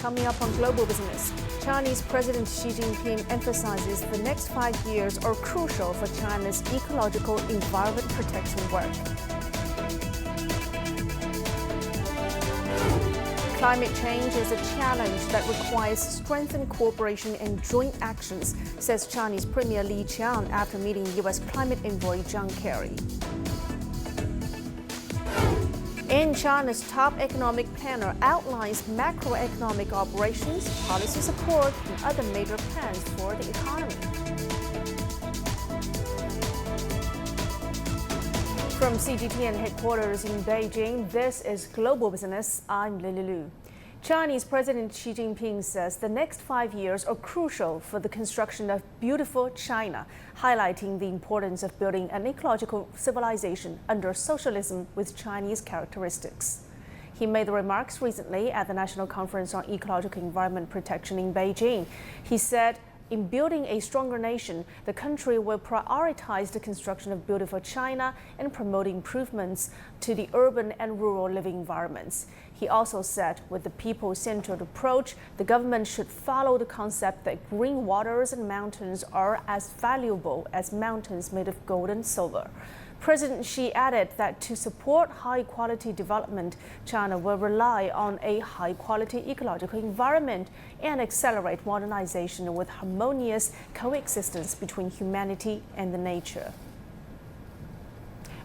Coming up on Global Business, Chinese President Xi Jinping emphasizes the next 5 years are crucial for China's ecological environment protection work. Climate change is a challenge that requires strengthened cooperation and joint actions, says Chinese Premier Li Qiang after meeting U.S. climate envoy John Kerry. And China's top economic planner outlines macroeconomic operations, policy support, and other major plans for the economy. From CGTN headquarters in Beijing, this is Global Business. I'm Lily Lu. Chinese President Xi Jinping says the next 5 years are crucial for the construction of beautiful China, highlighting the importance of building an ecological civilization under socialism with Chinese characteristics. He made the remarks recently at the National Conference on Ecological Environment Protection in Beijing. He said, in building a stronger nation, the country will prioritize the construction of beautiful China and promote improvements to the urban and rural living environments. He also said, with the people-centered approach, the government should follow the concept that green waters and mountains are as valuable as mountains made of gold and silver. President Xi added that to support high-quality development, China will rely on a high-quality ecological environment and accelerate modernization with harmonious coexistence between humanity and the nature.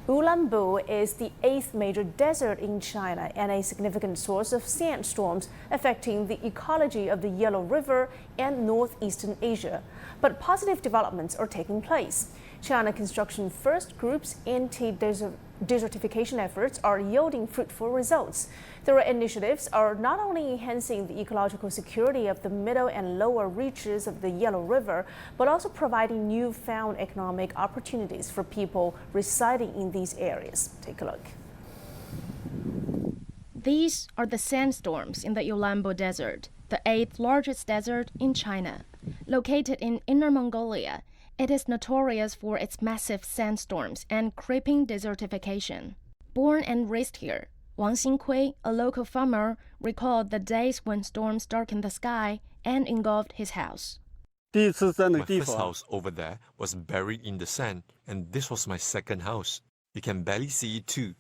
Ulanbu is the 8th major desert in China and a significant source of sandstorms affecting the ecology of the Yellow River and northeastern Asia. But positive developments are taking place. China Construction First Group's anti-desertification efforts are yielding fruitful results. Their initiatives are not only enhancing the ecological security of the middle and lower reaches of the Yellow River, but also providing newfound economic opportunities for people residing in these areas. Take a look. These are the sandstorms in the Ulanbu Desert, the 8th largest desert in China. Located in Inner Mongolia, it is notorious for its massive sandstorms and creeping desertification. Born and raised here, Wang Xingkui, a local farmer, recalled the days when storms darkened the sky and engulfed his house. My first house over there was buried in the sand, and this was my second house. You can barely see it too.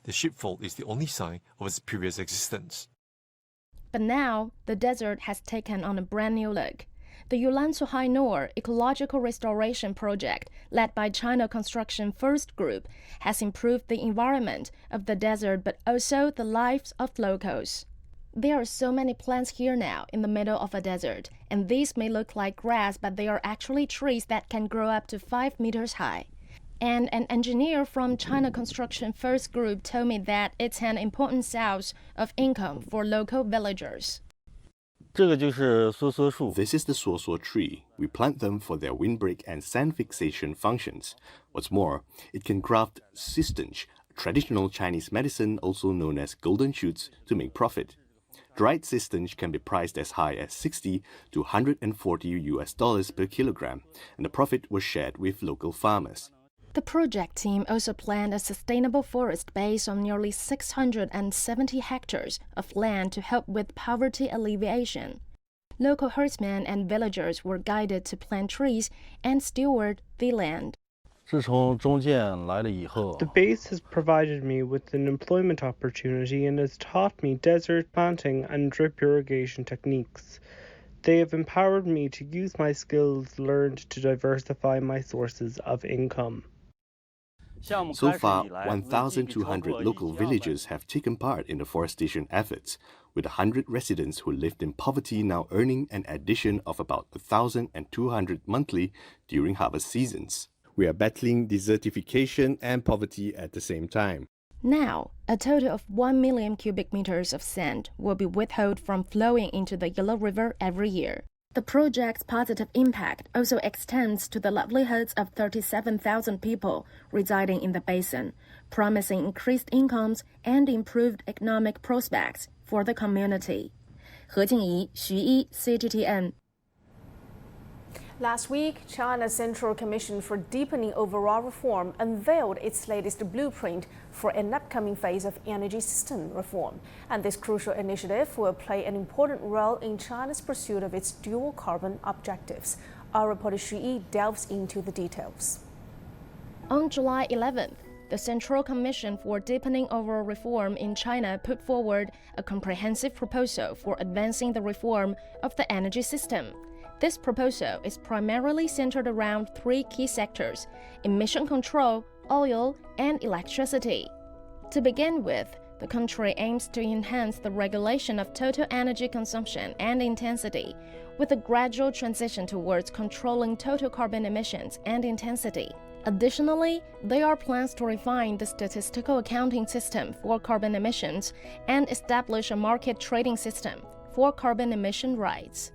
The sheepfold is the only sign of its previous existence. But now, the desert has taken on a brand new look. The Yulansu Hainor Ecological Restoration Project, led by China Construction First Group, has improved the environment of the desert but also the lives of locals. There are so many plants here now in the middle of a desert, and these may look like grass, but they are actually trees that can grow up to 5 meters high. And an engineer from China Construction First Group told me that it's an important source of income for local villagers. This is the suosuo tree. We plant them for their windbreak and sand fixation functions. What's more, it can graft sistanch, a traditional Chinese medicine also known as golden shoots, to make profit. Dried sistanch can be priced as high as $60 to $140 per kilogram, and the profit was shared with local farmers. The project team also planned a sustainable forest based on nearly 670 hectares of land to help with poverty alleviation. Local herdsmen and villagers were guided to plant trees and steward the land. The base has provided me with an employment opportunity and has taught me desert planting and drip irrigation techniques. They have empowered me to use my skills learned to diversify my sources of income. So far, 1,200 local villagers have taken part in the forestation efforts, with 100 residents who lived in poverty now earning an addition of about 1,200 monthly during harvest seasons. We are battling desertification and poverty at the same time. Now, a total of 1 million cubic meters of sand will be withheld from flowing into the Yellow River every year. The project's positive impact also extends to the livelihoods of 37,000 people residing in the basin, promising increased incomes and improved economic prospects for the community. He Jingyi, Xu Yi, CGTN. Last week, China's Central Commission for Deepening Overall Reform unveiled its latest blueprint for an upcoming phase of energy system reform. And this crucial initiative will play an important role in China's pursuit of its dual carbon objectives. Our reporter Xu Yi delves into the details. On July 11th, the Central Commission for Deepening Overall Reform in China put forward a comprehensive proposal for advancing the reform of the energy system. This proposal is primarily centered around three key sectors: emission control, oil, and electricity. To begin with, the country aims to enhance the regulation of total energy consumption and intensity, with a gradual transition towards controlling total carbon emissions and intensity. Additionally, there are plans to refine the statistical accounting system for carbon emissions and establish a market trading system for carbon emission rights.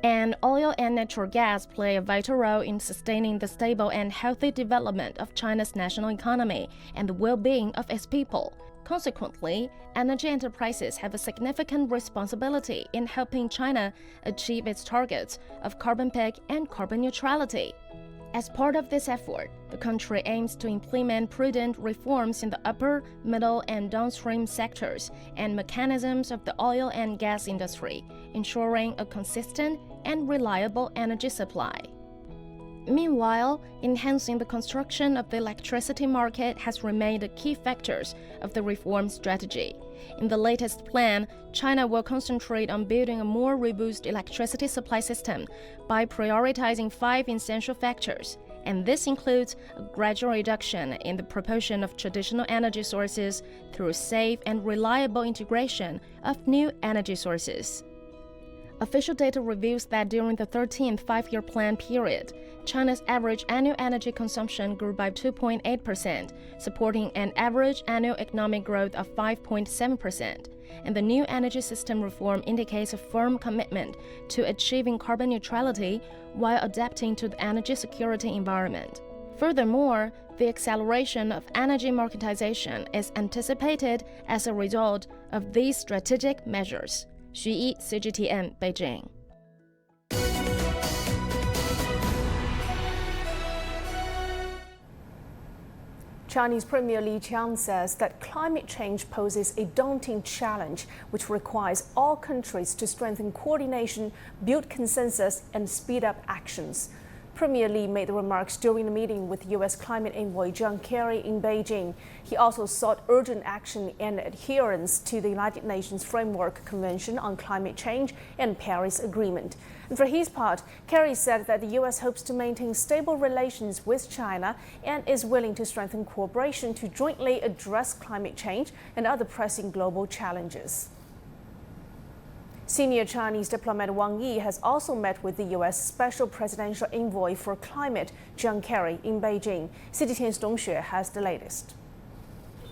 And oil and natural gas play a vital role in sustaining the stable and healthy development of China's national economy and the well-being of its people. Consequently, energy enterprises have a significant responsibility in helping China achieve its targets of carbon peak and carbon neutrality. As part of this effort, the country aims to implement prudent reforms in the upper, middle, and downstream sectors and mechanisms of the oil and gas industry, ensuring a consistent and reliable energy supply. Meanwhile, enhancing the construction of the electricity market has remained a key factor of the reform strategy. In the latest plan, China will concentrate on building a more robust electricity supply system by prioritizing 5 essential factors, and this includes a gradual reduction in the proportion of traditional energy sources through safe and reliable integration of new energy sources. Official data reveals that during the 13th five-year plan period, China's average annual energy consumption grew by 2.8%, supporting an average annual economic growth of 5.7%. And the new energy system reform indicates a firm commitment to achieving carbon neutrality while adapting to the energy security environment. Furthermore, the acceleration of energy marketization is anticipated as a result of these strategic measures. Xu Yi, CGTN, Beijing. Chinese Premier Li Qiang says that climate change poses a daunting challenge, which requires all countries to strengthen coordination, build consensus, and speed up actions. Premier Li made the remarks during a meeting with U.S. climate envoy John Kerry in Beijing. He also sought urgent action and adherence to the United Nations Framework Convention on Climate Change and Paris Agreement. And for his part, Kerry said that the U.S. hopes to maintain stable relations with China and is willing to strengthen cooperation to jointly address climate change and other pressing global challenges. Senior Chinese diplomat Wang Yi has also met with the U.S. Special Presidential Envoy for Climate, John Kerry, in Beijing. CGTN's Dong Xue has the latest.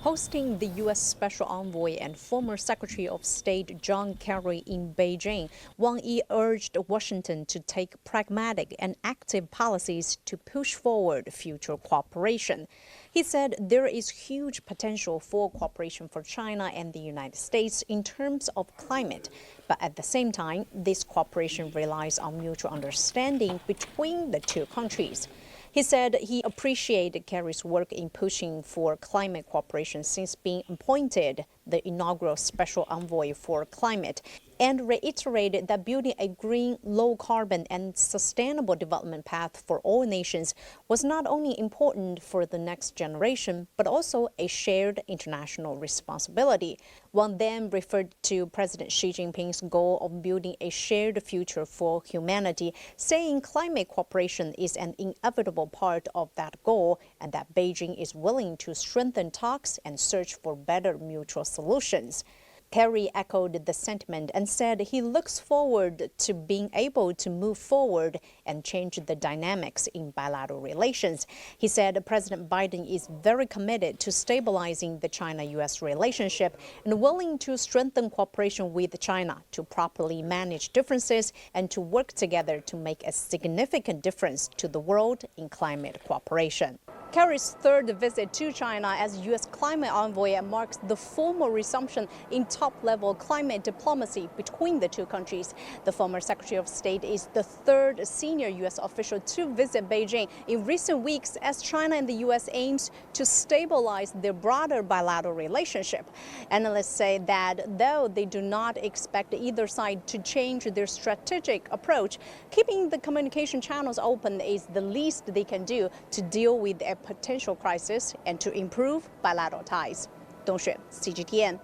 Hosting the U.S. Special Envoy and former Secretary of State John Kerry in Beijing, Wang Yi urged Washington to take pragmatic and active policies to push forward future cooperation. He said there is huge potential for cooperation for China and the United States in terms of climate, but at the same time, this cooperation relies on mutual understanding between the two countries. He said he appreciated Kerry's work in pushing for climate cooperation since being appointed the inaugural Special Envoy for Climate, and reiterated that building a green, low-carbon and sustainable development path for all nations was not only important for the next generation, but also a shared international responsibility. Wang then referred to President Xi Jinping's goal of building a shared future for humanity, saying climate cooperation is an inevitable part of that goal and that Beijing is willing to strengthen talks and search for better mutual solutions. Kerry echoed the sentiment and said he looks forward to being able to move forward and change the dynamics in bilateral relations. He said President Biden is very committed to stabilizing the China-U.S. relationship and willing to strengthen cooperation with China to properly manage differences and to work together to make a significant difference to the world in climate cooperation. Kerry's third visit to China as U.S. climate envoy marks the formal resumption in top-level climate diplomacy between the two countries. The former Secretary of State is the third senior U.S. official to visit Beijing in recent weeks as China and the U.S. aims to stabilize their broader bilateral relationship. Analysts say that though they do not expect either side to change their strategic approach, keeping the communication channels open is the least they can do to deal with a potential crisis and to improve bilateral ties. Dong Xue, CGTN,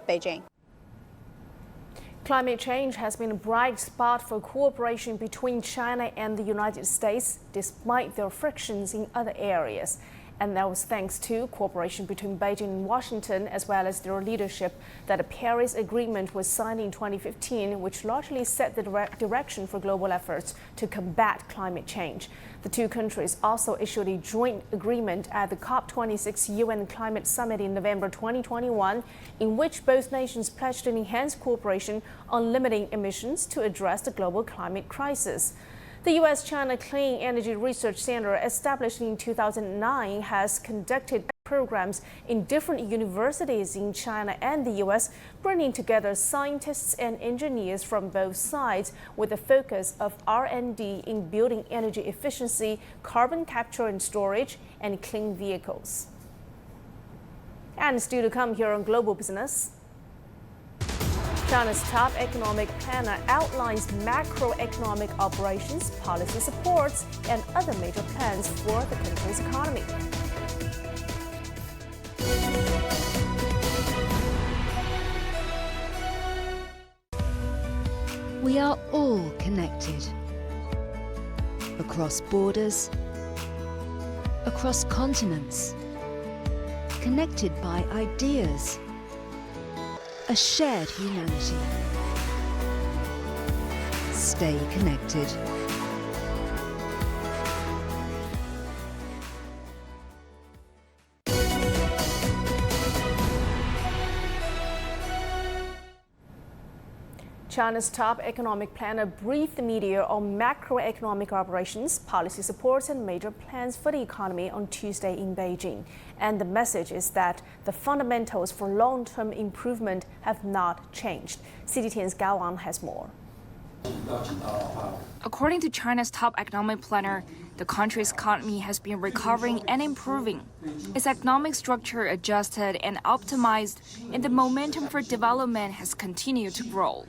Beijing. Climate change has been a bright spot for cooperation between China and the United States, despite their frictions in other areas. And that was thanks to cooperation between Beijing and Washington, as well as their leadership, that a Paris Agreement was signed in 2015, which largely set the direction for global efforts to combat climate change. The two countries also issued a joint agreement at the COP26 UN Climate Summit in November 2021, in which both nations pledged to enhance cooperation on limiting emissions to address the global climate crisis. The U.S.-China Clean Energy Research Center, established in 2009, has conducted programs in different universities in China and the U.S., bringing together scientists and engineers from both sides with a focus of R&D in building energy efficiency, carbon capture and storage, and clean vehicles. And still to come here on Global Business. China's top economic planner outlines macroeconomic operations, policy supports, and other major plans for the country's economy. We are all connected. Across borders, across continents, connected by ideas, a shared humanity. Stay connected. China's top economic planner briefed the media on macroeconomic operations, policy supports, and major plans for the economy on Tuesday in Beijing. And the message is that the fundamentals for long-term improvement have not changed. CGTN's Gao Wang has more. According to China's top economic planner, the country's economy has been recovering and improving. Its economic structure adjusted and optimized, and the momentum for development has continued to grow.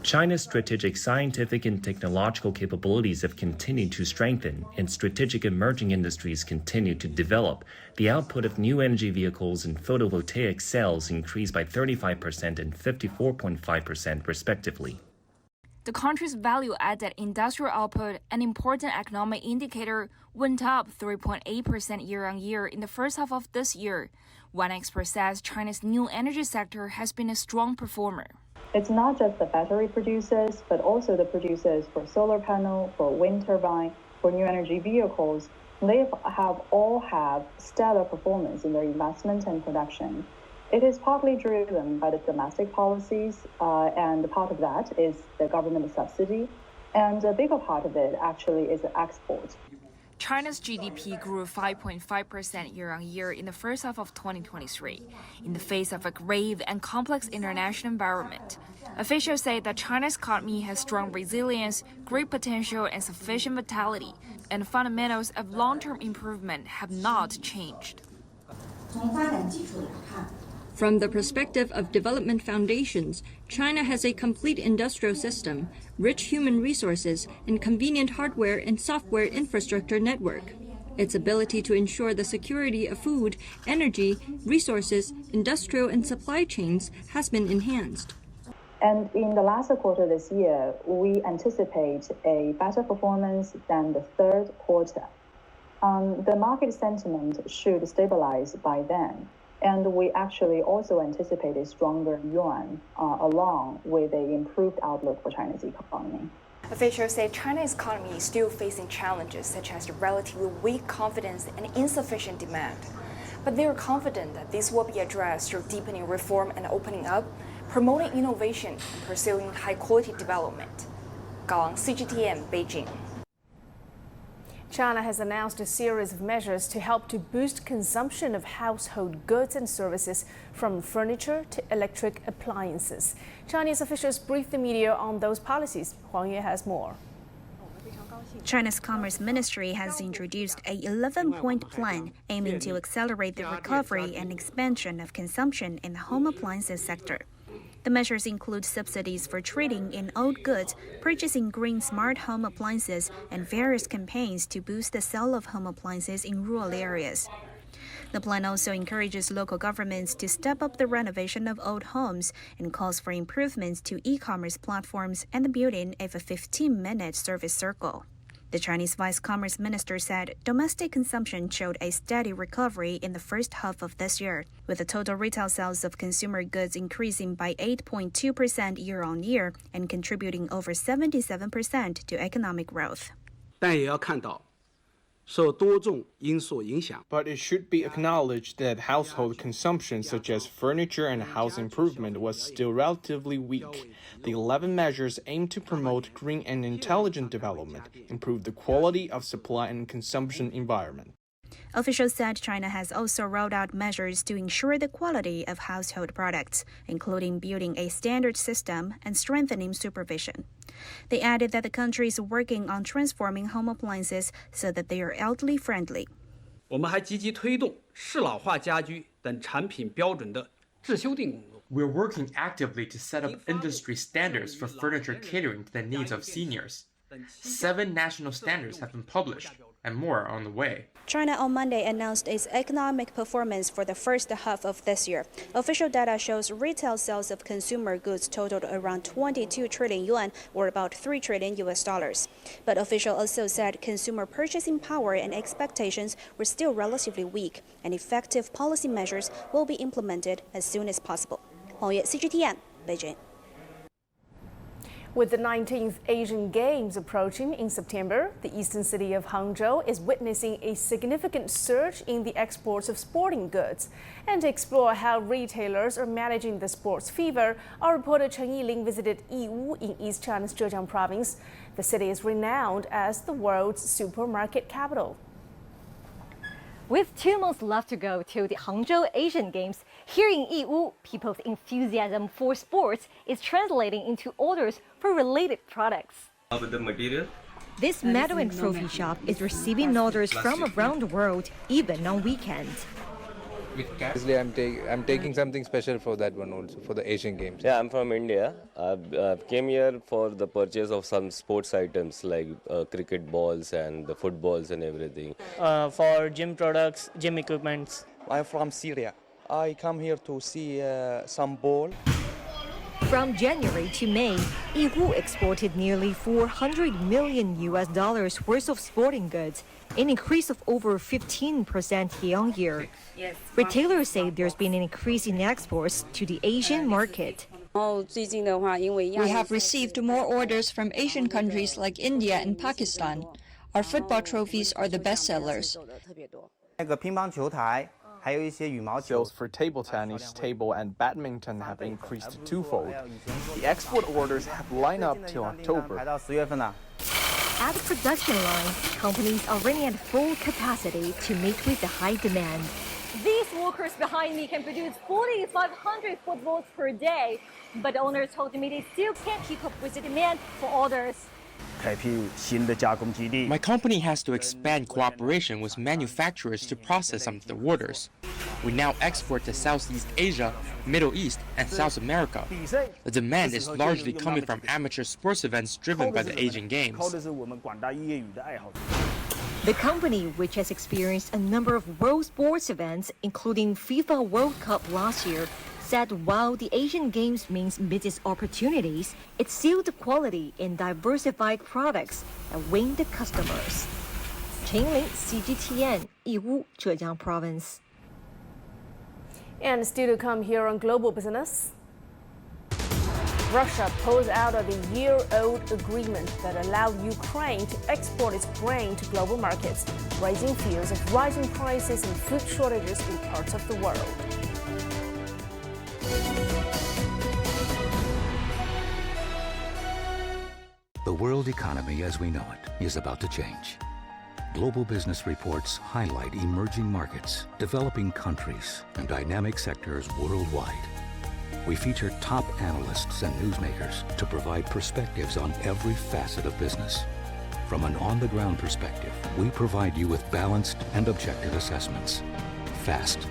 China's strategic scientific and technological capabilities have continued to strengthen, and strategic emerging industries continue to develop. The output of new energy vehicles and photovoltaic cells increased by 35% and 54.5% respectively. The country's value-added industrial output, an important economic indicator, went up 3.8% year-on-year in the first half of this year. One expert says China's new energy sector has been a strong performer. It's not just the battery producers, but also the producers for solar panel, for wind turbine, for new energy vehicles. They have all had stellar performance in their investment and production. It is partly driven by the domestic policies, and part of that is the government subsidy, and a bigger part of it actually is export. China's GDP grew 5.5% year-on-year in the first half of 2023, in the face of a grave and complex international environment. Officials say that China's economy has strong resilience, great potential, and sufficient vitality, and fundamentals of long-term improvement have not changed. From the perspective of development foundations, China has a complete industrial system, rich human resources, and convenient hardware and software infrastructure network. Its ability to ensure the security of food, energy, resources, industrial and supply chains has been enhanced. And in the last quarter this year, we anticipate a better performance than the third quarter. The market sentiment should stabilize by then. And we actually also anticipate a stronger yuan along with an improved outlook for China's economy. Officials say China's economy is still facing challenges such as relatively weak confidence and insufficient demand. But they are confident that this will be addressed through deepening reform and opening up, promoting innovation, and pursuing high-quality development. Gao Wang, CGTN, Beijing. China has announced a series of measures to help to boost consumption of household goods and services, from furniture to electric appliances. Chinese officials briefed the media on those policies. Huang Yue has more. China's Commerce Ministry has introduced a 11-point plan aiming to accelerate the recovery and expansion of consumption in the home appliances sector. The measures include subsidies for trading in old goods, purchasing green smart home appliances, and various campaigns to boost the sale of home appliances in rural areas. The plan also encourages local governments to step up the renovation of old homes and calls for improvements to e-commerce platforms and the building of a 15-minute service circle. The Chinese Vice Commerce Minister said domestic consumption showed a steady recovery in the first half of this year, with the total retail sales of consumer goods increasing by 8.2% year-on-year and contributing over 77% to economic growth. But it should be acknowledged that household consumption such as furniture and house improvement was still relatively weak. The 11 measures aim to promote green and intelligent development, improve the quality of supply and consumption environment. Officials said China has also rolled out measures to ensure the quality of household products, including building a standard system and strengthening supervision. They added that the country is working on transforming home appliances so that they are elderly friendly. We're working actively to set up industry standards for furniture catering to the needs of seniors. 7 national standards have been published, and more are on the way. China on Monday announced its economic performance for the first half of this year. Official data shows retail sales of consumer goods totaled around 22 trillion yuan, or about $3 trillion. But officials also said consumer purchasing power and expectations were still relatively weak, and effective policy measures will be implemented as soon as possible. Huang Yue, CGTN, Beijing. With the 19th Asian Games approaching in September, the eastern city of Hangzhou is witnessing a significant surge in the exports of sporting goods. And to explore how retailers are managing the sports fever, our reporter Chen Yiling visited Yiwu in East China's Zhejiang province. The city is renowned as the world's supermarket capital. With 2 months left to go till the Hangzhou Asian Games, here in Yiwu, people's enthusiasm for sports is translating into orders for related products. This medal and trophy shop is receiving orders from around the world, even on weekends. Usually I'm taking something special for that one also, for the Asian Games. Yeah, I'm from India. I've came here for the purchase of some sports items like cricket balls and the footballs and everything. For gym products, gym equipments. I'm from Syria. I come here to see some ball. From January to May, Yiwu exported nearly $400 million worth of sporting goods, an increase of over 15% year-on-year. Retailers say there's been an increase in exports to the Asian market. We have received more orders from Asian countries like India and Pakistan. Our football trophies are the best sellers. Sales for table tennis, table and badminton have increased twofold. The export orders have lined up till October. At the production line, companies are running at full capacity to meet with the high demand. These workers behind me can produce 4,500 footballs per day, but owners told me they still can't keep up with the demand for orders. My company has to expand cooperation with manufacturers to process some of the orders. We now export to Southeast Asia, Middle East, and South America. The demand is largely coming from amateur sports events driven by the Asian Games. The company, which has experienced a number of world sports events, including FIFA World Cup last year, said while the Asian Games means business opportunities, it's still the quality and diversified products that win the customers. Chen Ling, CGTN, Yiwu, Zhejiang Province. And still to come here on Global Business. Russia pulls out of the year-old agreement that allowed Ukraine to export its grain to global markets, raising fears of rising prices and food shortages in parts of the world. The world economy as we know it is about to change. Global business reports highlight emerging markets, developing countries, and dynamic sectors worldwide. We feature top analysts and newsmakers to provide perspectives on every facet of business. From an on-the-ground perspective, we provide you with balanced and objective assessments. Fast,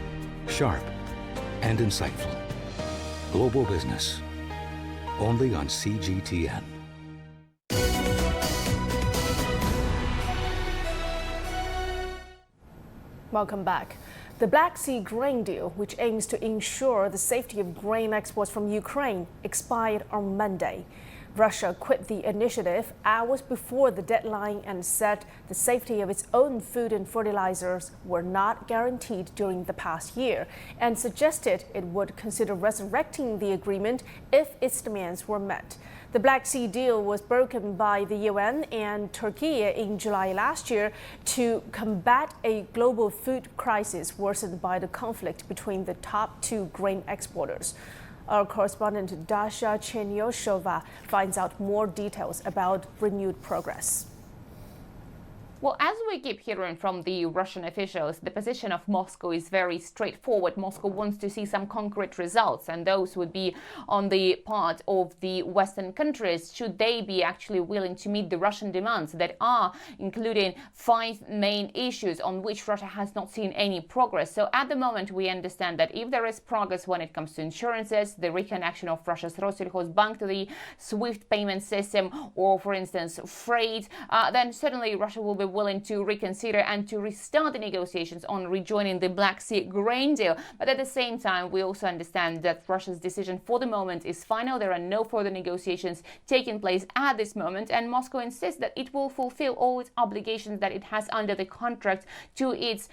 sharp, and insightful. Global Business. Only on CGTN. Welcome back. The Black Sea grain deal, which aims to ensure the safety of grain exports from Ukraine, expired on Monday. Russia quit the initiative hours before the deadline and said the safety of its own food and fertilizers were not guaranteed during the past year, and suggested it would consider resurrecting the agreement if its demands were met. The Black Sea deal was broken by the UN and Turkey in July last year to combat a global food crisis worsened by the conflict between the top two grain exporters. Our correspondent Dasha Chenyoshova finds out more details about renewed progress. Well, as we keep hearing from the Russian officials, the position of Moscow is very straightforward. Moscow wants to see some concrete results, and those would be on the part of the Western countries, should they be actually willing to meet the Russian demands that are including 5 main issues on which Russia has not seen any progress. So at the moment, we understand that if there is progress when it comes to insurances, the reconnection of Russia's Rossельhozbank to the SWIFT payment system, or for instance, freight, then certainly Russia will be willing to reconsider and to restart the negotiations on rejoining the Black Sea grain deal. But at the same time, we also understand that Russia's decision for the moment is final. There are no further negotiations taking place at this moment, and Moscow insists that it will fulfill all its obligations that it has under the contract to its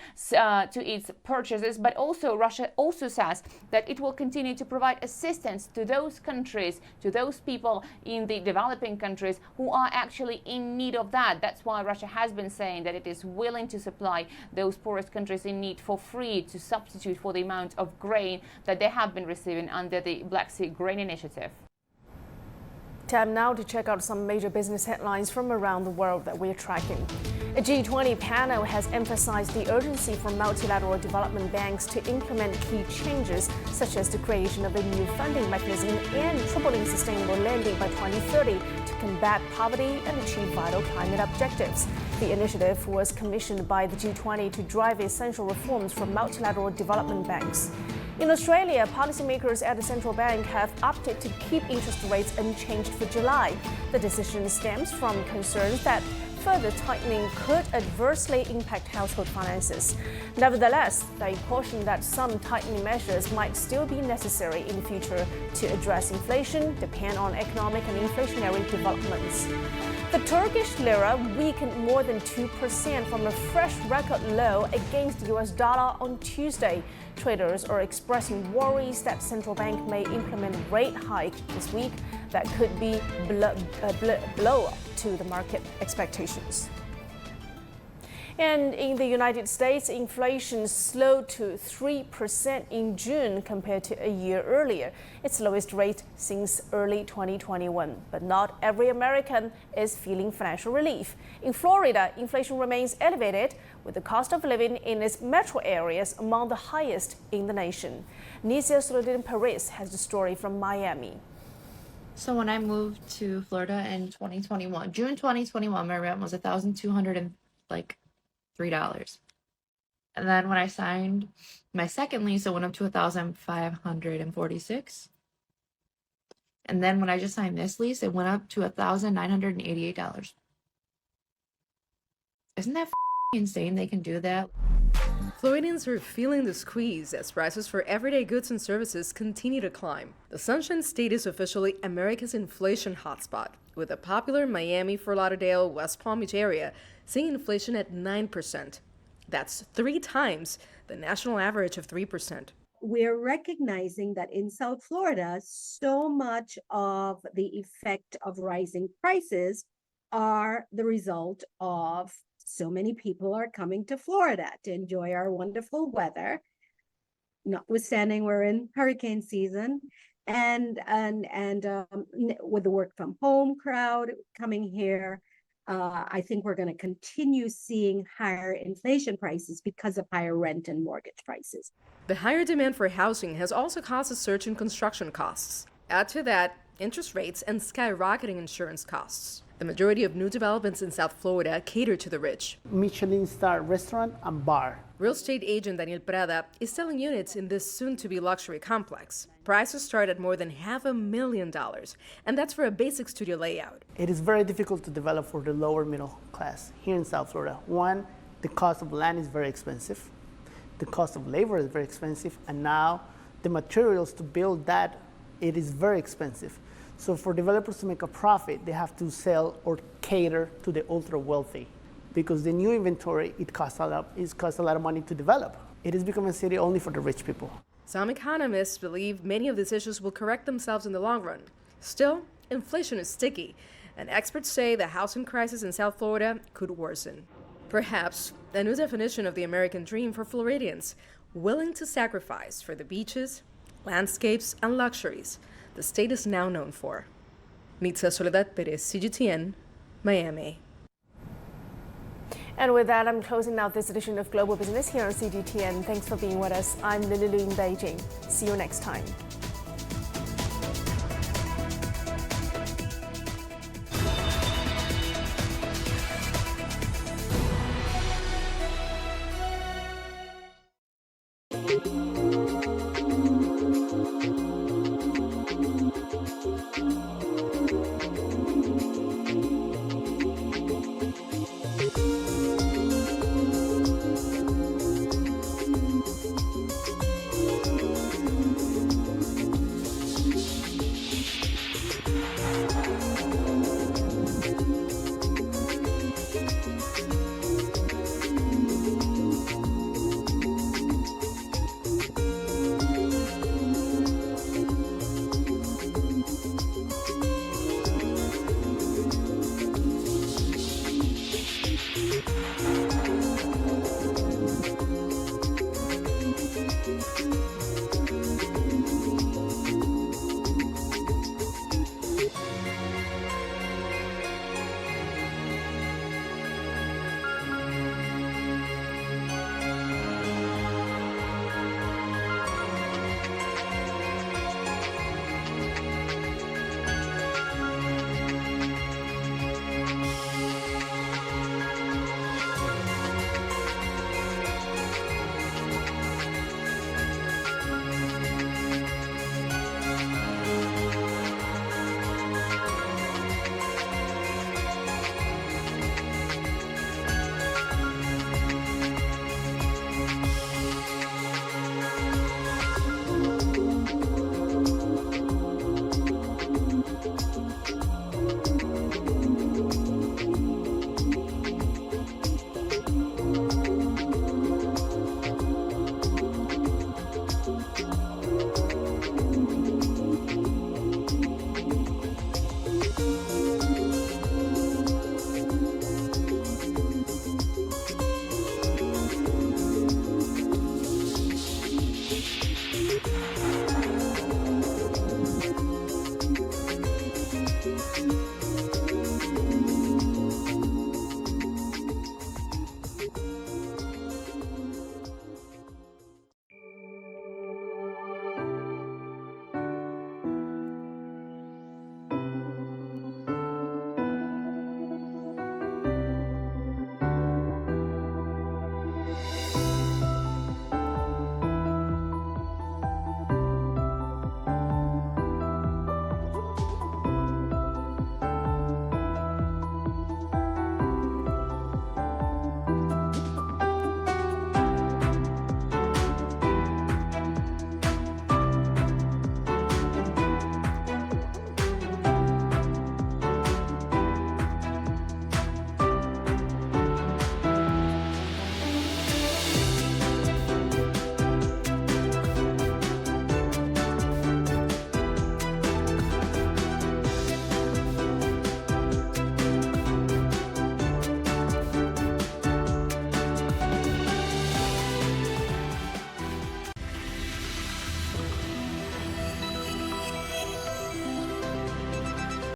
purchases. But also Russia also says that it will continue to provide assistance to those countries, to those people in the developing countries who are actually in need of that. That's why Russia has been saying that it is willing to supply those poorest countries in need for free to substitute for the amount of grain that they have been receiving under the Black Sea Grain Initiative. Time now to check out some major business headlines from around the world that we're tracking. A G20 panel has emphasized the urgency for multilateral development banks to implement key changes, such as the creation of a new funding mechanism and tripling sustainable lending by 2030 to combat poverty and achieve vital climate objectives. The initiative was commissioned by the G20 to drive essential reforms for multilateral development banks. In Australia, policymakers at the central bank have opted to keep interest rates unchanged for July. The decision stems from concerns that further tightening could adversely impact household finances. Nevertheless, they caution that some tightening measures might still be necessary in the future to address inflation, depend on economic and inflationary developments. The Turkish lira weakened more than 2% from a fresh record low against the US dollar on Tuesday. Traders are expressing worries that central bank may implement a rate hike this week that could be blow up to the market expectations. And in the United States, inflation slowed to 3% in June compared to a year earlier, its lowest rate since early 2021. But not every American is feeling financial relief. In Florida, inflation remains elevated, with the cost of living in its metro areas among the highest in the nation. Nisia Soledin-Perez has the story from Miami. So when I moved to Florida in 2021, June 2021, my rent was $1,203. And then when I signed my second lease, it went up to $1,546. And then when I just signed this lease, it went up to $1,988. Isn't that insane they can do that? Floridians are feeling the squeeze as prices for everyday goods and services continue to climb. The Sunshine State is officially America's inflation hotspot, with the popular Miami, Fort Lauderdale, West Palm Beach area seeing inflation at 9%. That's 3 times the national average of 3%. We're recognizing that in South Florida, so much of the effect of rising prices are the result of so many people are coming to Florida to enjoy our wonderful weather, notwithstanding we're in hurricane season, and with the work from home crowd coming here, I think we're going to continue seeing higher inflation prices because of higher rent and mortgage prices. The higher demand for housing has also caused a surge in construction costs. Add to that interest rates and skyrocketing insurance costs. The majority of new developments in South Florida cater to the rich. Michelin-star restaurant and bar. Real estate agent Daniel Prada is selling units in this soon-to-be luxury complex. Prices start at more than $500,000, and that's for a basic studio layout. It is very difficult to develop for the lower middle class here in South Florida. One, the cost of land is very expensive. The cost of labor is very expensive, and now the materials to build that, it is very expensive. So for developers to make a profit, they have to sell or cater to the ultra wealthy, because the new inventory, it costs a lot of money to develop. It is becoming a city only for the rich people. Some economists believe many of these issues will correct themselves in the long run. Still, inflation is sticky, and experts say the housing crisis in South Florida could worsen. Perhaps a new definition of the American dream for Floridians, willing to sacrifice for the beaches, landscapes, and luxuries the state is now known for. Nitza Soledad Perez, CGTN, Miami. And with that, I'm closing out this edition of Global Business here on CGTN. Thanks for being with us. I'm Lily Lu in Beijing. See you next time.